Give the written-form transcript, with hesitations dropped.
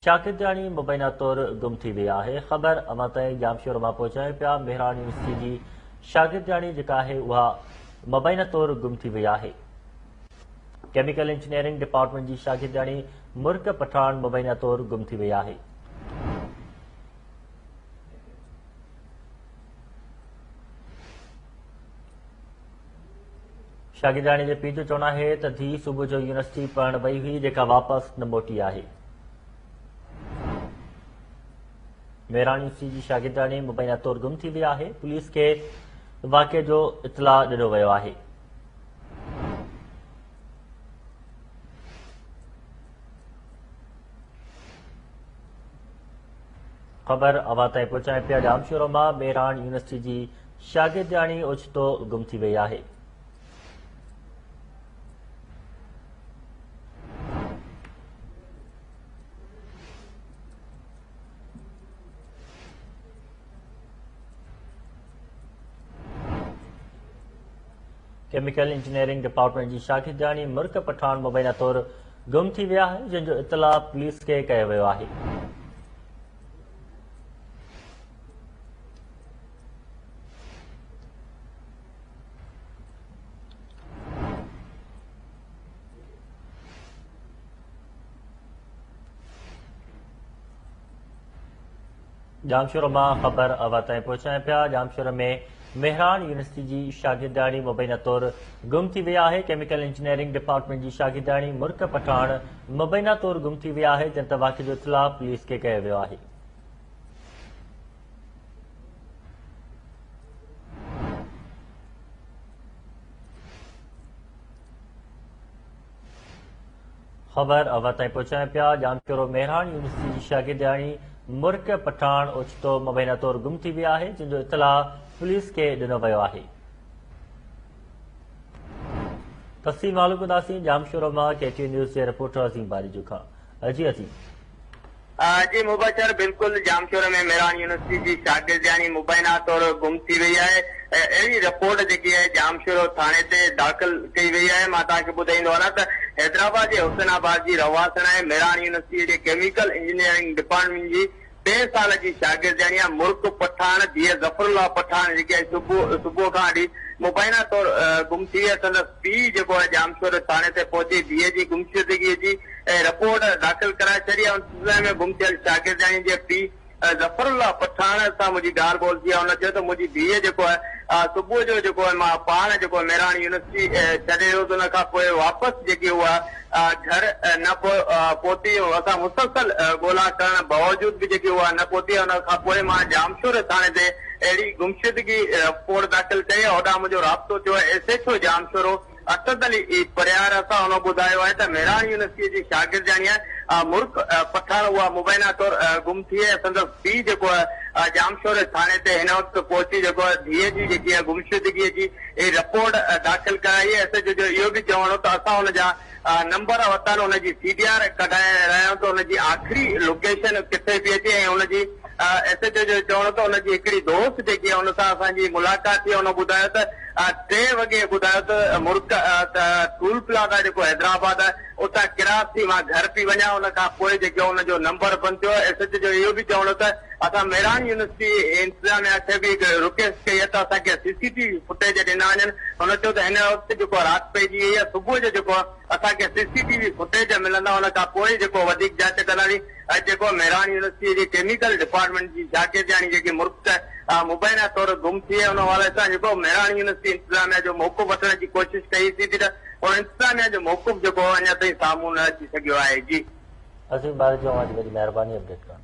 शागिर्दाणी मुबैना तौर गुम थी वई आहे। ख़बर अवां ताईं जामशोर मां पहुचाए पिया। मेहरान यूनिवर्सिटी जी शागिर्दाणी जेका आहे उहा मुबैना तौर गुम थी वई आहे। केमिकल इंजीनियरिंग डिपार्टमेंट जी शागिर्दाणी मुर्क पठान मुबैना तौर गुम थी वई आहे। शागिर्दाणी जे पीउ जो चवणु आहे त धीउ सुबुह जो यूनिवर्सिटी पढ़ण वई हुई जेका वापसि न मोटी आहे। मेहरान यूनिवर्सिटी जी शागिर्दाणी मुबैना तौर गुम थी वई आहे। पुलिस खे वाक़िए जो इतला ॾिनो वियो आहे। ख़बर अवां ताईं पहुचाए पिया। जामशोर मां मेहरान यूनिवर्सिटी जी शागिर्दाणी ओचितो गुम थी वई आहे। केमिकल इंजीनियरिंग डिपार्टमेंट जी शागिर्दाणी मुर्क पठान मुबैना तौर गुम थी विया आहे, जंहिंजो इतला पुलिस खे कयो वियो आहे। जामशोर मां ख़बर अवां ताईं पहुचाए पिया। जामशोर में मेहरान यूनिवर्सिटी जी शागिर्दाणी मुबैना तौर गुम थी वई आहे। केमिकल इंजीनियरिंग डिपार्टमेंट जी शागिर्दाणी मुर्क पठान मुबैना तौर गुम थी वई आहे, जंहिं ते वाक़िए जो इतला पुलिस खे कयो वियो आहे। ख़बर अवां ताईं पहुचाए पिया। जामशोर मेहरान यूनिवर्सिटी जी शागिर्दाणी मुर्क पठान ओचितो मुबैना तौर गुम थी वई आहे, जंहिंजो इतला पुलिस खे ॾिनो वियो आहे। तफ़सील मालूम कंदासीं जामशोर मां KTN न्यूज़ जे रिपोर्टर अज़ीम बारिजू खां। जी अज़ीम। जी मुबशर, बिल्कुल जामशोर में मेहरान यूनिवर्सिटी जी शागिर्दाणी मुबैना तौर गुम थी वई आहे। अहिड़ी रिपोर्ट जेकी आहे जामशोर थाणे ते दाख़िल कई वई आहे। मां तव्हांखे ॿुधाईंदो आहियां त हैदराबाद जे हुसैनाबाद जी रवासण आहे। मेहरान यूनिवर्सिटी जे केमिकल इंजीनियरिंग डिपार्टमेंट जी 3 साल जी शागिर्दाणी आहे मुर्क पठान धीअ ज़फरुल्लाह पठान जेकी आहे सुबुह खां वठी मुबैना तौर गुम थी आहे। संदसि पीउ जेको आहे जामशोर थाणे ते पहुची धीअ जी गुमशुदगीअ जी रिपोर्ट दाख़िल कराए छॾी आहे। उन सिलसिले में गुम थियल शागिर्दाणी जे पीउ ज़फरुल्लाह पठान सां मुंहिंजी ॻाल्हि ॿोल थी आहे। हुन चयो त मुंहिंजी धीअ जेको आहे सुबुह जो जेको आहे मां पाण जेको मेहरान यूनिवर्सिटी छॾे वियो, हुन खां पोइ वापसि जेकी उहा घर न पहुती। असां मुसलसल ॻोल्हा करण बावजूद बि जेकी उहा न पहुती। हुन खां पोइ मां जामशोर थाणे ते अहिड़ी गुमशुदगी रिपोर्ट दाख़िल कई आहे। होॾां मुंहिंजो राब्तो थियो आहे SHO जामशोर असद अली परियार सां। हुन ॿुधायो आहे त मेहरान यूनिवर्सिटी जी शागिर्दाणी आहे मुर्क पठान उहा मुबैना तौर गुम थी आहे। संदसि पीउ जेको आहे जामशोर थाणे ते हिन वक़्तु पहुची जेको आहे धीअ जी जेकी आहे गुमशुदगीअ जी रिपोर्ट दाख़िल कराई आहे। SHO जो इहो बि चवणो त असां हुनजा नंबर वरिता, हुनजी CDR कढाए रहिया आहियूं त हुनजी आख़िरी लोकेशन किथे पई अचे। ऐं हुनजी SHO जो चवणो त हुनजी हिकिड़ी दोस्त जेकी आहे हुन सां असांजी मुलाक़ात थी। हुन ॿुधायो त 3 वॻे ॿुधायो त मुर्क टूल प्लाज़ा जेको हैदराबाद आहे उतां किरास थी मां घर पई वञा। हुन खां पोइ जेको हुनजो नंबर बंदि थियो। SHO जो इहो बि चवणो त असां मेहरान यूनिवर्सिटी इंतिज़ामिया खे बि रिक्वेस्ट कई आहे त असांखे CCTV फुटेज ॾिना वञनि। हुन चयो त हिन वक़्तु जेको राति पइजी वई आहे, सुबुह जो जेको असांखे CCTV फुटेज मिलंदा, हुन खां पोइ जेको वधीक जांच कंदासीं। जेको मेहरान यूनिवर्सिटी जी केमिकल डिपार्टमेंट जी शागिर्दाणी जेकी मुर्क मुबैना तौर गुम थी आहे, हुन हवाले सां जेको मेहरान यूनिवर्सिटी इंतिज़ामिया जो मौक़ुफ़ वठण जी कोशिशि कई थी त उन इंतिज़ामिया जो मौक़ुफ़ जेको अञा ताईं साम्हूं न अची सघियो आहे। जी अज़ीम बारिजू, महिरबानी अपडेट करण।